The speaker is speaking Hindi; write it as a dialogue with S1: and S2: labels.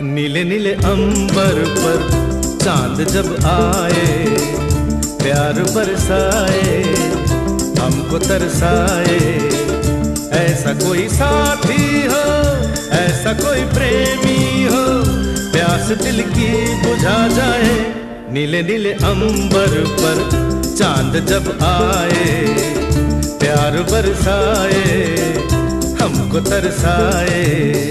S1: नीले नीले अंबर पर चांद जब आए, प्यार बरसाए, हमको तरसाए। ऐसा कोई साथी हो, ऐसा कोई प्रेमी हो, प्यास दिल की बुझा जाए। नीले नीले अंबर पर चांद जब आए, प्यार बरसाए, हमको तरसाए।